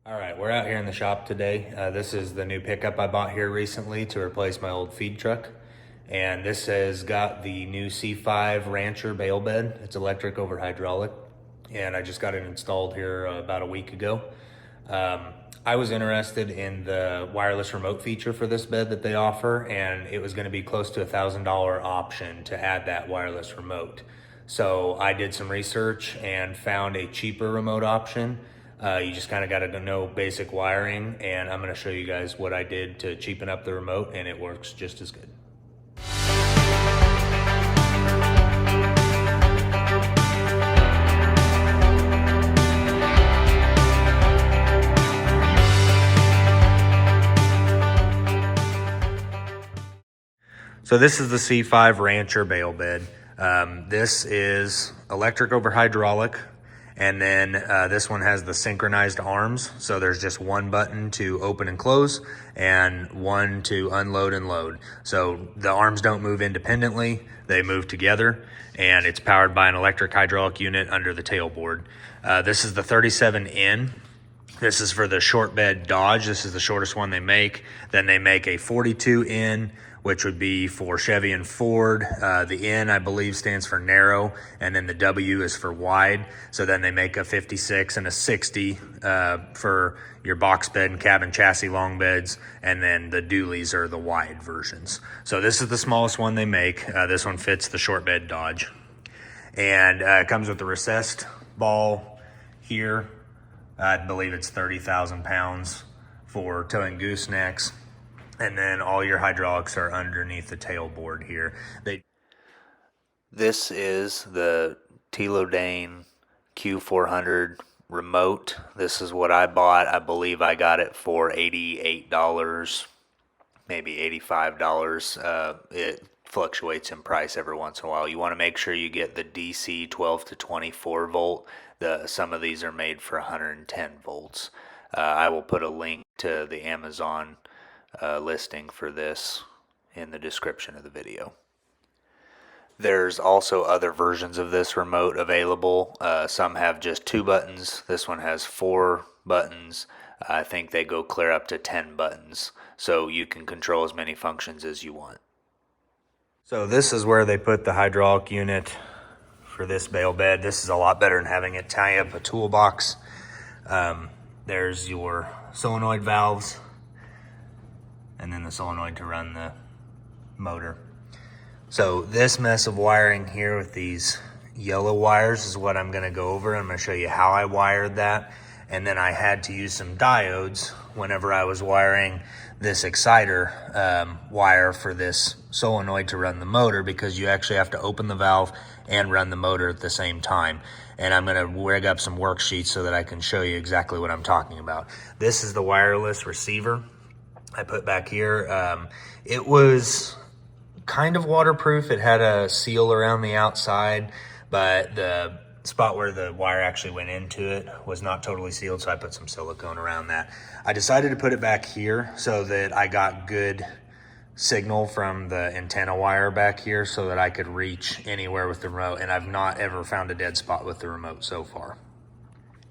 All right, we're out here in the shop today. This is the new pickup I bought here recently to replace my old feed truck. And this has got the new C5 Rancher Bale bed. It's electric over hydraulic. And I just got it installed here about a week ago. I was interested in the wireless remote feature for this bed that they offer, and it was gonna be close to $1,000 option to add that wireless remote. So I did some research and found a cheaper remote option. You just kind of got to know basic wiring, and I'm going to show you guys what I did to cheapen up the remote, and it works just as good. So this is the C5 Rancher Bale bed. This is electric over hydraulic. And then this one has the synchronized arms. So there's just one button to open and close and one to unload and load. So the arms don't move independently, they move together, and it's powered by an electric hydraulic unit under the tailboard. This is the 37N. This is for the short bed Dodge. This is the shortest one they make. Then they make a 42N, which would be for Chevy and Ford. The N, I believe, stands for narrow, and then the W is for wide. So then they make a 56 and a 60 for your box bed and cabin chassis long beds, and then the dualies are the wide versions. So this is the smallest one they make. This one fits the short bed Dodge. And it comes with the recessed ball here. I believe it's 30,000 pounds for towing goosenecks. And then all your hydraulics are underneath the tailboard here. This is the Diode Q400 remote. This is what I bought. I believe I got it for $88, maybe $85. It fluctuates in price every once in a while. You want to make sure you get the DC 12 to 24 volt. Some of these are made for 110 volts. I will put a link to the Amazon listing for this in the description of the video. There's also other versions of this remote available. Some have just 2 buttons. This one has 4 buttons. I think they go clear up to 10 buttons, so you can control as many functions as you want. So this is where they put the hydraulic unit for this bale bed. This is a lot better than having it tie up a toolbox. There's your solenoid valves, and then the solenoid to run the motor. So this mess of wiring here with these yellow wires is what I'm gonna go over. I'm gonna show you how I wired that. And then I had to use some diodes whenever I was wiring this exciter wire for this solenoid to run the motor, because you actually have to open the valve and run the motor at the same time. And I'm gonna rig up some worksheets so that I can show you exactly what I'm talking about. This is the wireless receiver I put back here. It was kind of waterproof. It had a seal around the outside, but the spot where the wire actually went into it was not totally sealed, so I put some silicone around that. I decided to put it back here so that I got good signal from the antenna wire back here so that I could reach anywhere with the remote, and I've not ever found a dead spot with the remote so far.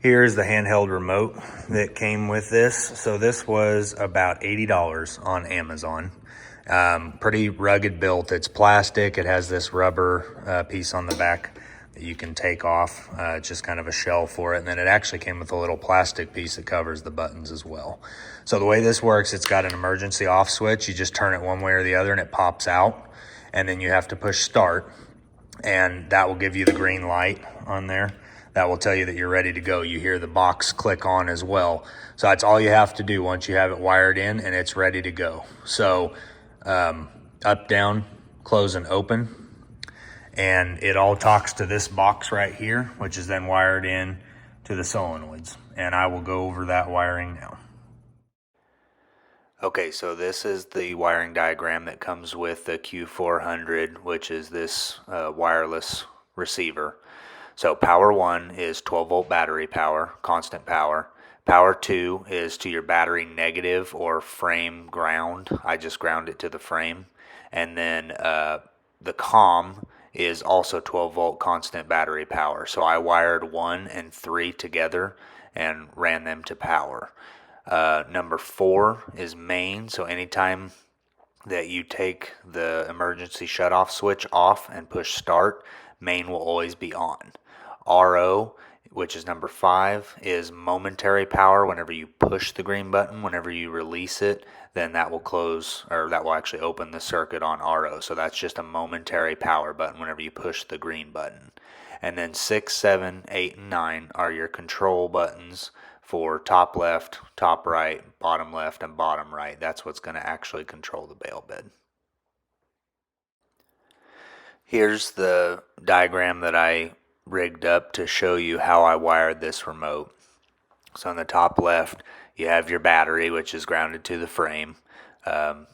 Here's the handheld remote that came with this. So this was about $80 on Amazon. Pretty rugged built. It's plastic. It has this rubber piece on the back that you can take off. It's just kind of a shell for it. And then it actually came with a little plastic piece that covers the buttons as well. So the way this works, it's got an emergency off switch. You just turn it one way or the other and it pops out. And then you have to push start, and that will give you the green light on there. That will tell you that you're ready to go. You hear the box click on as well. So that's all you have to do once you have it wired in and it's ready to go. So up, down, close, and open. And it all talks to this box right here, which is then wired in to the solenoids. And I will go over that wiring now. Okay, so this is the wiring diagram that comes with the Q400, which is this wireless receiver. So power 1 is 12 volt battery power, constant power. Power 2 is to your battery negative or frame ground. I just ground it to the frame. And then the COM is also 12 volt constant battery power. So I wired 1 and 3 together, and ran them to power. Number 4 is main, so anytime that you take the emergency shutoff switch off and push start, main will always be on. RO, which is number 5, is momentary power. Whenever you push the green button, whenever you release it, then that will close, or that will actually open the circuit on RO. So that's just a momentary power button whenever you push the green button. And then 6, 7, 8, and 9 are your control buttons for top left, top right, bottom left, and bottom right. That's what's going to actually control the Bale bed. Here's the diagram that I rigged up to show you how I wired this remote. So on the top left, you have your battery, which is grounded to the frame.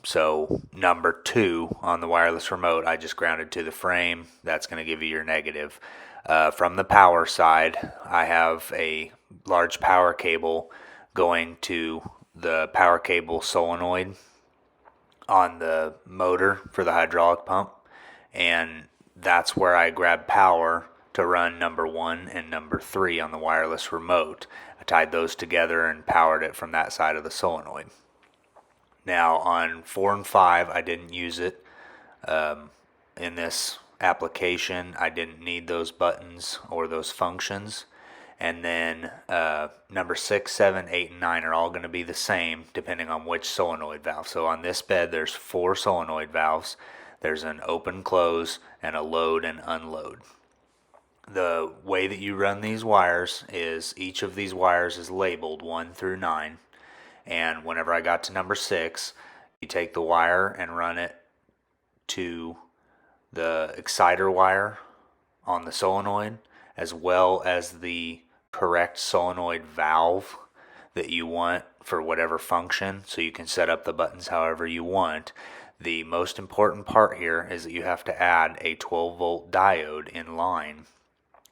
So number 2 on the wireless remote, I just grounded to the frame. That's going to give you your negative. From the power side, I have a large power cable going to the power cable solenoid on the motor for the hydraulic pump, and that's where I grab power to run number 1 and number 3 on the wireless remote. I tied those together and powered it from that side of the solenoid. Now on 4 and 5, I didn't use it in this application. I didn't need those buttons or those functions. And then number 6, 7, 8, and 9 are all going to be the same depending on which solenoid valve. So on this bed, there's 4 solenoid valves. There's an open, close, and a load and unload. The way that you run these wires is each of these wires is labeled 1 through 9. And whenever I got to number 6, you take the wire and run it to the exciter wire on the solenoid, as well as the correct solenoid valve that you want for whatever function, so you can set up the buttons however you want. The most important part here is that you have to add a 12-volt diode in line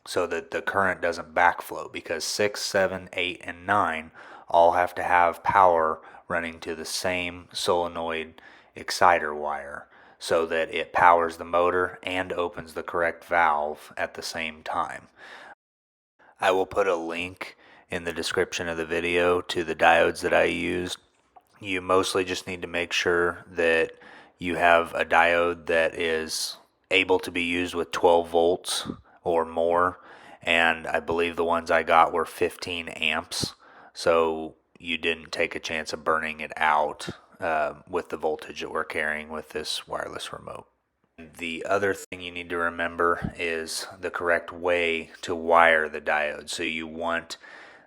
so that the current doesn't backflow, because 6, 7, 8, and 9 all have to have power running to the same solenoid exciter wire so that it powers the motor and opens the correct valve at the same time. I will put a link in the description of the video to the diodes that I used. You mostly just need to make sure that you have a diode that is able to be used with 12 volts or more, and I believe the ones I got were 15 amps, so you didn't take a chance of burning it out with the voltage that we're carrying with this wireless remote. The other thing you need to remember is the correct way to wire the diode. So you want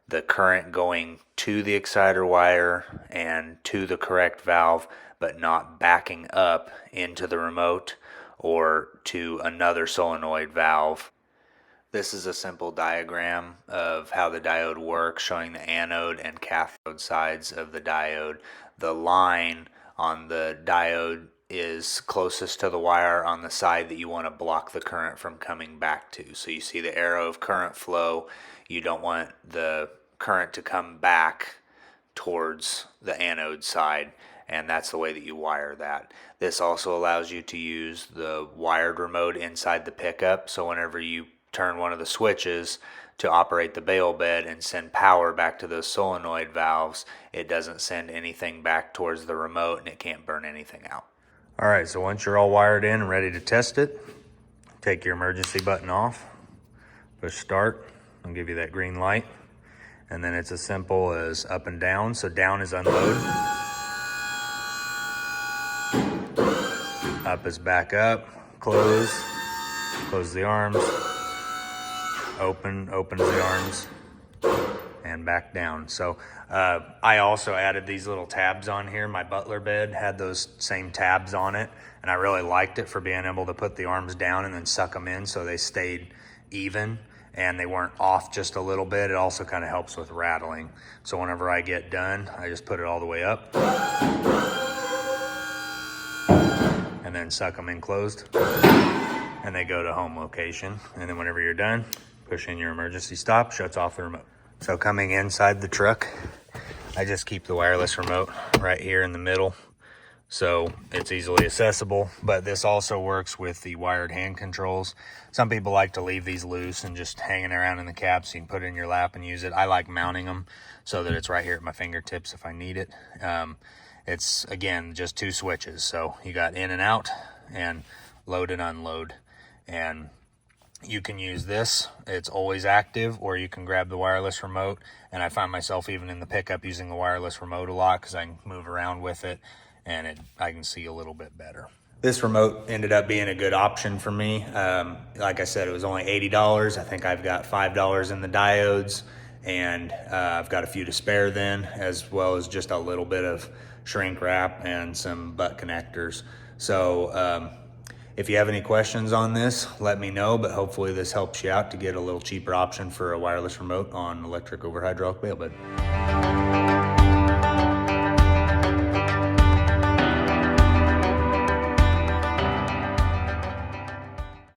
the current going to the exciter wire and to the correct valve, but not backing up into the remote or to another solenoid valve. This is a simple diagram of how the diode works, showing the anode and cathode sides of the diode. The line on the diode is closest to the wire on the side that you want to block the current from coming back to. So you see the arrow of current flow. You don't want the current to come back towards the anode side, and that's the way that you wire that. This also allows you to use the wired remote inside the pickup, so whenever you turn one of the switches to operate the Bale bed and send power back to those solenoid valves, it doesn't send anything back towards the remote and it can't burn anything out. All right, so once you're all wired in and ready to test it, take your emergency button off, push start, I'll give you that green light, and then it's as simple as up and down. So down is unload, up is back up, close the arms, opens the arms, and back down. So I also added these little tabs on here. My Butler bed had those same tabs on it, and I really liked it for being able to put the arms down and then suck them in so they stayed even and they weren't off just a little bit. It also kind of helps with rattling. So whenever I get done, I just put it all the way up and then suck them in closed, and they go to home location. And then whenever you're done, push in your emergency stop, shuts off the remote. So coming inside the truck, I just keep the wireless remote right here in the middle so it's easily accessible. But this also works with the wired hand controls. Some people like to leave these loose and just hanging around in the cap so you can put it in your lap and use it. I like mounting them so that it's right here at my fingertips if I need it. It's, again, just 2 switches. So you got in and out and load and unload. And you can use this, it's always active, or you can grab the wireless remote. And I find myself even in the pickup using the wireless remote a lot because I can move around with it and I can see a little bit better. This remote ended up being a good option for me. Like I said, it was only $80. I think I've got $5 in the diodes, and I've got a few to spare then, as well as just a little bit of shrink wrap and some butt connectors. So if you have any questions on this, let me know, but hopefully this helps you out to get a little cheaper option for a wireless remote on electric over hydraulic bale bed.